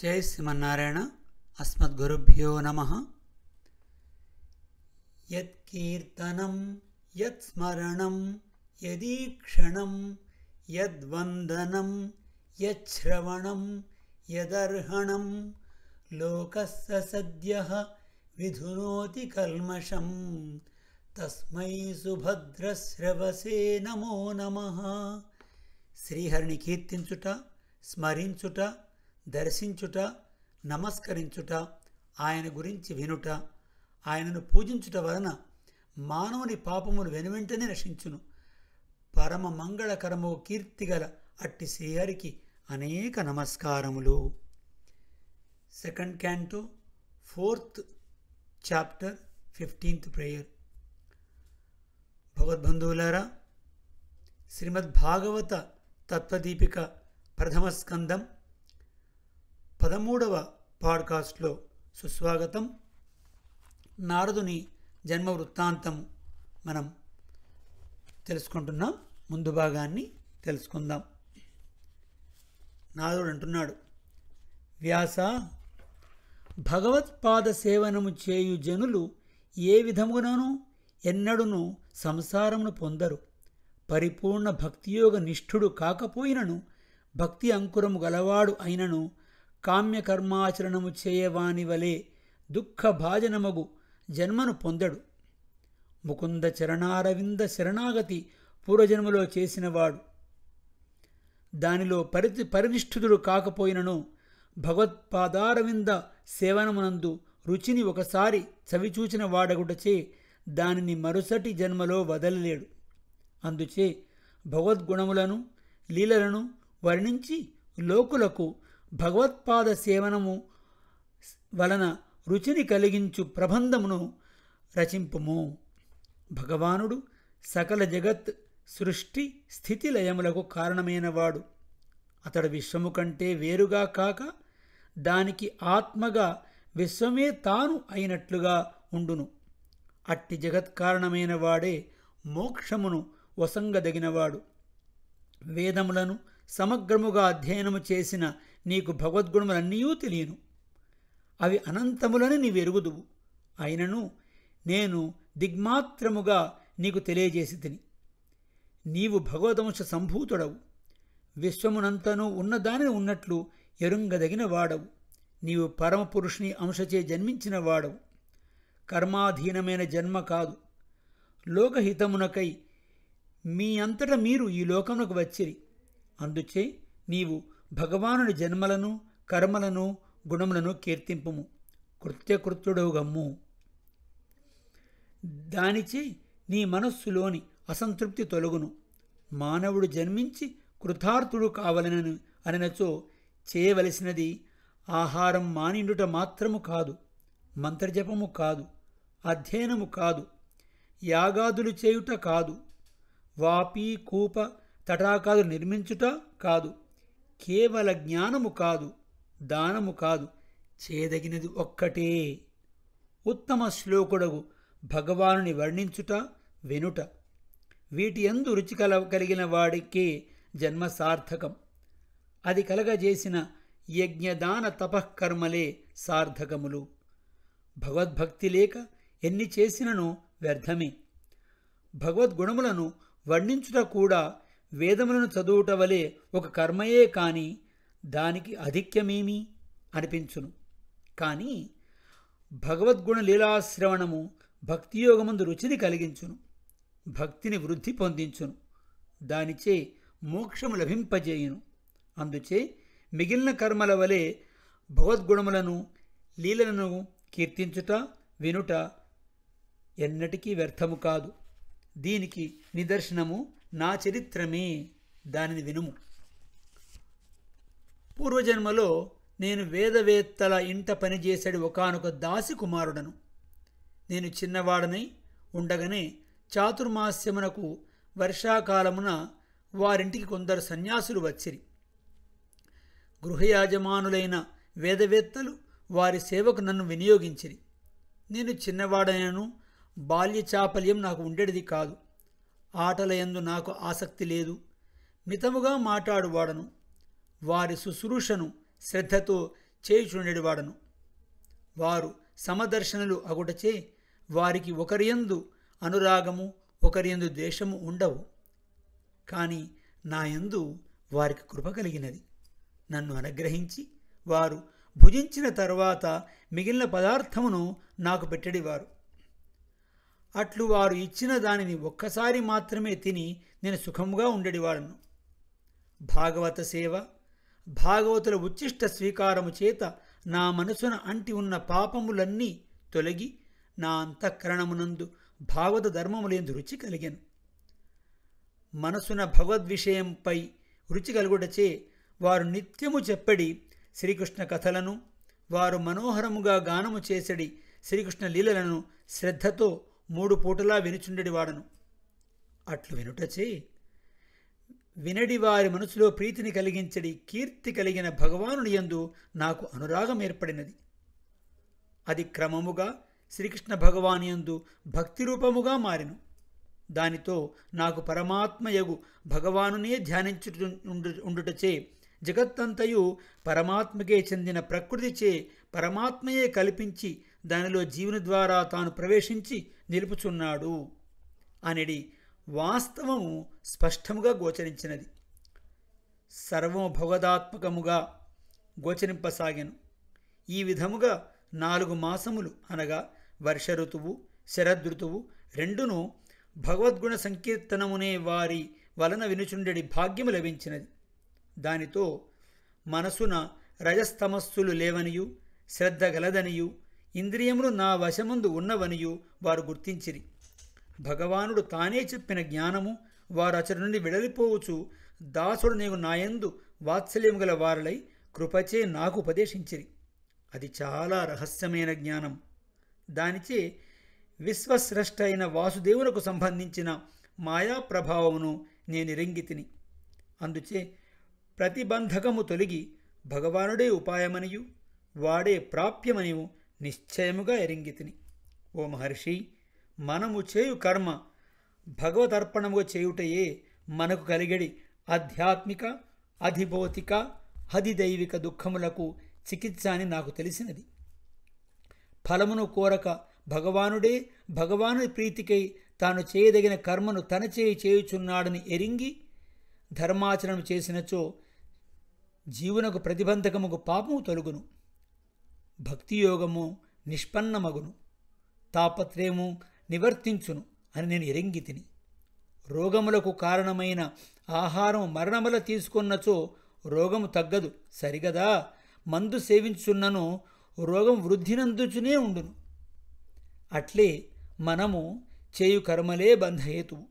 జై శ్రీమన్నారాయణ. అస్మద్గురుభ్యో నమః. యత్కీర్తనం యత్స్మరణం యదీక్షణం యద్వందనం యశ్రవణం యదర్హణం లోకస్య సద్యః విధునోతి కల్మషం తస్మై సుభద్రశ్రవసే నమో నమః. శ్రీహరిని కీర్తించుట, స్మరించుట, దర్శించుట, నమస్కరించుట, ఆయన గురించి వినుట, ఆయనను పూజించుట వలన మానవుని పాపములు వెనువెంటనే నశించును. పరమ మంగళకరము కీర్తిగల అట్టి శ్రీహరికి అనేక నమస్కారములు. Second canto, 4th chapter, 15th prayer. భగవద్బంధువులారా, శ్రీమద్భాగవత తత్వదీపిక ప్రథమ స్కందం 13వ పాడ్కాస్ట్లో సుస్వాగతం. నారదుని జన్మ వృత్తాంతం మనం తెలుసుకుంటున్నాం. ముందు భాగాన్ని తెలుసుకుందాం. నారదుడు అంటున్నాడు: వ్యాస, భగవత్పాద సేవనము చేయు జనులు ఏ విధముగానూ ఎన్నడూను సంసారమును పొందరు. పరిపూర్ణ భక్తియోగ నిష్ఠుడు కాకపోయినను, భక్తి అంకురము గలవాడు అయినను, కామ్యకర్మాచరణము చేయవాని వలె దుఃఖభాజనమగు జన్మను పొందడు. ముకుంద చరణారవింద శరణాగతి పూర్వజన్మలో చేసినవాడు దానిలో పరినిష్ఠుడు కాకపోయినను, భగవత్పాదారవింద సేవనమునందు రుచిని ఒకసారి చవిచూచిన వాడగుటచే దానిని మరుసటి జన్మలో వదలలేడు. అందుచే భగవద్గుణములను, లీలలను వర్ణించి లోకులకు భగవత్పాద సేవనము వలన రుచిని కలిగించు ప్రబంధమును రచింపుము. భగవానుడు సకల జగత్ సృష్టి స్థితి లయములకు కారణమైనవాడు. అతడు విశ్వము కంటే వేరుగా కాక దానికి ఆత్మగా విశ్వమే తాను అయినట్లుగా ఉండును. అట్టి జగత్కారణమైన వాడే మోక్షమును వసంగదగినవాడు. వేదములను సమగ్రముగా అధ్యయనము చేసిన నీకు భగవద్గుణములన్నీ తెలియను. అవి అనంతములని నీవెరుగుదువు. అయినను నేను దిగ్మాత్రముగా నీకు తెలియజేసి తిని. నీవు భగవదంశ సంభూతుడవు. విశ్వమునంతను ఉన్నదానిని ఉన్నట్లు ఎరుంగదగిన వాడవు. నీవు పరమపురుషుని అంశచే జన్మించిన వాడవు. కర్మాధీనమైన జన్మ కాదు. లోకహితమునకై మీ అంతటా మీరు ఈ లోకమునకు వచ్చిరి. అందుచే నీవు భగవానుని జన్మలను, కర్మలను, గుణములను కీర్తింపుము. కృత్యకృత్యుడవు గమ్ము. దానిచే నీ మనస్సులోని అసంతృప్తి తొలగును. మానవుడు జన్మించి కృతార్థుడు కావాలని అనినచో చేయవలసినది ఆహారం మానిండుట మాత్రము కాదు, మంత్రజపము కాదు, అధ్యయనము కాదు, యాగాదులు చేయుట కాదు, వాపి కూప తటాకాలు నిర్మించుట కాదు, కేవల జ్ఞానము కాదు, దానము కాదు, చేయదగినది ఒక్కటే: ఉత్తమ శ్లోకుడగు భగవానుని వర్ణించుట, వినుట. వీటి యందు రుచి కలిగిన వాడికే జన్మ సార్థకం. అది కలగజేసిన యజ్ఞదాన తపఃకర్మలే సార్థకములు. భగవద్భక్తి లేక ఎన్ని చేసినను వ్యర్థమే. భగవద్గుణములను వర్ణించుట కూడా వేదములను చదువుట వలె ఒక కర్మయే కాని దానికి అధిక్యమేమి అనిపించును. కానీ భగవద్గుణ లీలాశ్రవణము భక్తియోగమందు రుచిని కలిగించును, భక్తిని వృద్ధి పొందించును, దానిచే మోక్షము లభింపజేయును. అందుచే మిగిలిన కర్మల వలె భగవద్గుణములను, లీలలను కీర్తించుట, వినుట ఎన్నటికీ వ్యర్థము కాదు. దీనికి నిదర్శనము నా చరిత్రమే. దానిని వినుము. పూర్వజన్మలో నేను వేదవేత్తల ఇంట పనిచేసాడు ఒకానొక దాసి కుమారుడను. నేను చిన్నవాడనై ఉండగానే చాతుర్మాస్యమునకు వర్షాకాలమున వారింటికి కొందరు సన్యాసులు వచ్చిరి. గృహయాజమానులైన వేదవేత్తలు వారి సేవకు నన్ను వినియోగించిరి. నేను చిన్నవాడనను. బాల్యచాపల్యం నాకు ఉండేది కాదు. ఆటలయందు నాకు ఆసక్తి లేదు. మితముగా మాట్లాడువాడను. వారి శుశ్రూషను శ్రద్ధతో చేయుచుండెడివాడను. వారు సమదర్శనులు అగుటచే వారికి ఒకరియందు అనురాగము ఒకరియందు ద్వేషము ఉండవు. కాని నాయందు వారికి కృప కలిగినది. నన్ను అనుగ్రహించి వారు భుజించిన తర్వాత మిగిలిన పదార్థమును నాకు పెట్టెడివారు. అట్లు వారు ఇచ్చిన దానిని ఒక్కసారి మాత్రమే తిని నేను సుఖముగా ఉండెడివాడను. భాగవత సేవ, భాగవతుల ఉచ్చిష్ట స్వీకారము చేత నా మనసున అంటి ఉన్న పాపములన్నీ తొలగి నా అంతఃకరణమునందు భాగవత ధర్మములందు రుచి కలిగెను. మనసున భగవద్విషయంపై రుచి కలుగుటచే వారు నిత్యము చెప్పడి శ్రీకృష్ణ కథలను, వారు మనోహరముగా గానము చేసడి శ్రీకృష్ణ లీలలను శ్రద్ధతో 3 పూటలా వినుచుండెడివాడను. అట్లు వినుటచే వినడి వారి మనసులో ప్రీతిని కలిగించడి కీర్తి కలిగిన భగవానుని యందు నాకు అనురాగం ఏర్పడినది. అది క్రమముగా శ్రీకృష్ణ భగవాని యందు భక్తి రూపముగా మారెను. దానితో నాకు పరమాత్మయగు భగవానునే ధ్యానించుండుటచే జగత్తంతయు పరమాత్మకే చెందిన ప్రకృతిచే పరమాత్మయే కల్పించి దానిలో జీవుని ద్వారా తాను ప్రవేశించి నిలుపుచున్నాడు అనేది వాస్తవము స్పష్టముగా గోచరించినది. సర్వము భగవదాత్మకముగా గోచరింపసాగెను. ఈ విధముగా 4 మాసములు అనగా వర్ష ఋతువు, శరదృతువు రెండును భగవద్గుణ సంకీర్తనమునే వారి వలన వినుచుండెడి భాగ్యము లభించినది. దానితో మనసున రజస్తమస్సులు లేవనియు, శ్రద్ధ గలదనియు, ఇంద్రియములు నా వశమందు ఉన్నవనియు వారు గుర్తించిరి. భగవానుడు తానే చెప్పిన జ్ఞానము వారు అచటి నుండి విడలిపోవచ్చు దాసుడు నీవు నాయందు వాత్సల్యము గల వారలై కృపచే నాకు ఉపదేశించిరి. అది చాలా రహస్యమైన జ్ఞానం. దానిచే విశ్వస్రష్ట అయిన వాసుదేవునకు సంబంధించిన మాయా ప్రభావమును నేనిరింగితిని. అందుచే ప్రతిబంధకము తొలగి భగవానుడే ఉపాయమనియు వాడే ప్రాప్యమనియు నిశ్చయముగా ఎరింగితిని. ఓ మహర్షి, మనము చేయు కర్మ భగవదర్పణముగా చేయుటయే మనకు కలిగడి ఆధ్యాత్మిక, అధిభౌతిక, అధిదైవిక దుఃఖములకు చికిత్స అని నాకు తెలిసినది. ఫలమును కోరక భగవానుడే భగవాను ప్రీతికై తాను చేయదగిన కర్మను తన చేయుచున్నాడని ఎరింగి ధర్మాచరణ చేసినచో జీవునకు ప్రతిబంధకముకు పాపము తొలుగును, భక్తియోగము నిష్పన్నమగును, తాపత్రయము నివర్తించును అని నేను ఎరింగితిని. రోగములకు కారణమైన ఆహారం మరణముల తీసుకున్నచో రోగము తగ్గదు సరిగదా. మందు సేవించున్నను రోగం వృద్ధినందుచునే ఉండును. అట్లే మనము చేయు కర్మలే బంధహేతువు.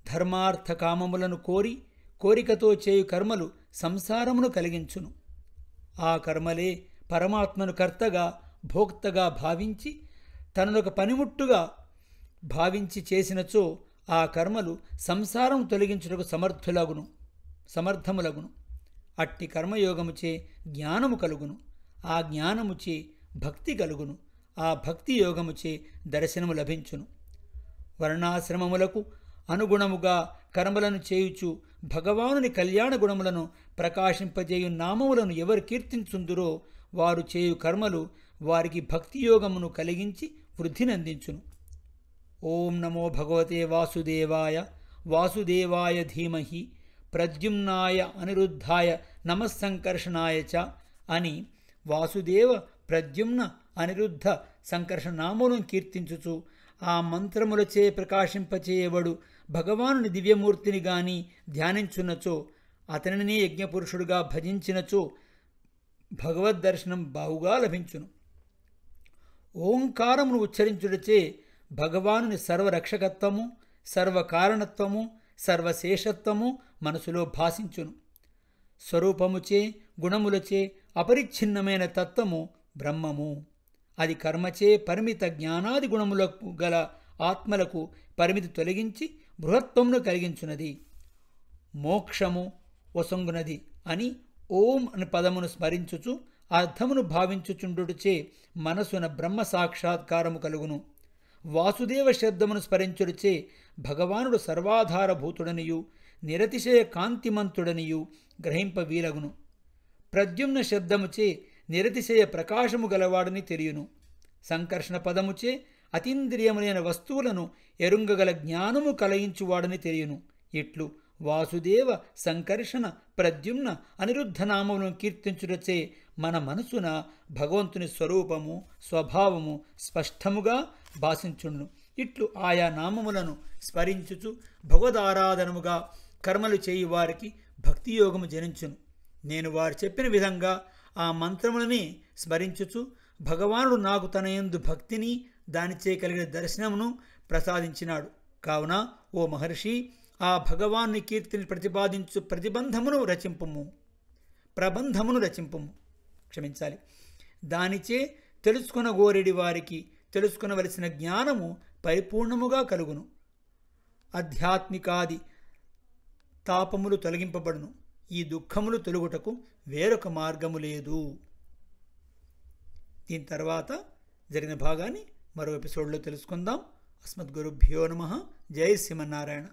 ధర్మార్థ కామములను కోరికతో చేయు కర్మలు సంసారమును కలిగించును. ఆ కర్మలే పరమాత్మను కర్తగా భోక్తగా భావించి తననొక పనిముట్టుగా భావించి చేసినచో ఆ కర్మలు సంసారం తొలగించుటకు సమర్థములగును. అట్టి కర్మయోగముచే జ్ఞానము కలుగును. ఆ జ్ఞానముచే భక్తి కలుగును. ఆ భక్తి యోగముచే దర్శనము లభించును. వర్ణాశ్రమములకు అనుగుణముగా కర్మలను చేయుచు భగవానుని కళ్యాణ గుణములను ప్రకాశింపజేయు నామములను ఎవరు కీర్తించుందురో వారు చేయు కర్మలు వారికి భక్తియోగమును కలిగించి వృద్ధినందించును. ఓం నమో భగవతే వాసుదేవాయ. వాసుదేవాయ ధీమహి ప్రద్యుమ్నాయ అనిరుద్ధాయ నమస్సంకర్షణాయ చ అని వాసుదేవ ప్రద్యుమ్న అనిరుద్ధ సంకర్షణామములను కీర్తించుచు ఆ మంత్రములచే ప్రకాశింపచేయబడు భగవానుని దివ్యమూర్తిని గాని ధ్యానించున్నచో, అతనినే యజ్ఞపురుషుడుగా భజించినచో భగవద్దర్శనం బావుగా లభించును. ఓంకారమును ఉచ్చరించుటచే భగవానుని సర్వరక్షకత్వము, సర్వకారణత్వము, సర్వశేషత్వము మనసులో భాసించును. స్వరూపముచే గుణములచే అపరిచ్ఛిన్నమైన తత్వము బ్రహ్మము. అది కర్మచే పరిమిత జ్ఞానాది గుణములకు గల ఆత్మలకు పరిమితి తొలగించి బృహత్వమును కలిగించున్నది. మోక్షము వసంగునది అని ఓం అని పదమును స్మరించుచు అర్థమును భావించుచుండుటచే మనసున బ్రహ్మ సాక్షాత్కారము కలుగును. వాసుదేవ శబ్దమును స్మరించుడిచే భగవానుడు సర్వాధారభూతుడనియు నిరతిశయ కాంతిమంతుడనియు గ్రహింప వీలగును. ప్రద్యుమ్న శబ్దముచే నిరతిశయ ప్రకాశము గలవాడని తెలియను. సంకర్షణ పదముచే అతీంద్రియములైన వస్తువులను ఎరుంగగల జ్ఞానము కలయించువాడని తెలియను. ఇట్లు వాసుదేవ, సంకర్షణ, ప్రద్యుమ్న, అనిరుద్ధనామములను కీర్తించుటచే మన మనసున భగవంతుని స్వరూపము, స్వభావము స్పష్టముగా భాషించుండును. ఇట్లు ఆయా నామములను స్మరించుచు భగవదారాధనముగా కర్మలు చేయి వారికి భక్తియోగము జనించును. నేను వారు చెప్పిన విధంగా ఆ మంత్రములని స్మరించుచు భగవానుడు నాకు తన యందు భక్తిని, దానిచే కలిగిన దర్శనమును ప్రసాదించినాడు. కావున ఓ మహర్షి, ఆ భగవాన్ని కీర్తిని ప్రతిపాదించు ప్రబంధమును రచింపుము. క్షమించాలి. దానిచే తెలుసుకొనగోరెడి వారికి తెలుసుకొనవలసిన జ్ఞానము పరిపూర్ణముగా కలుగును. ఆధ్యాత్మికాది తాపములు తొలగింపబడును. ఈ దుఃఖములు తొలగుటకు వేరొక మార్గము లేదు. దీని తర్వాత జరిగిన భాగాన్ని మరో ఎపిసోడ్లో తెలుసుకుందాం. అస్మద్గురుభ్యో నమః. జై శ్రీమన్నారాయణ.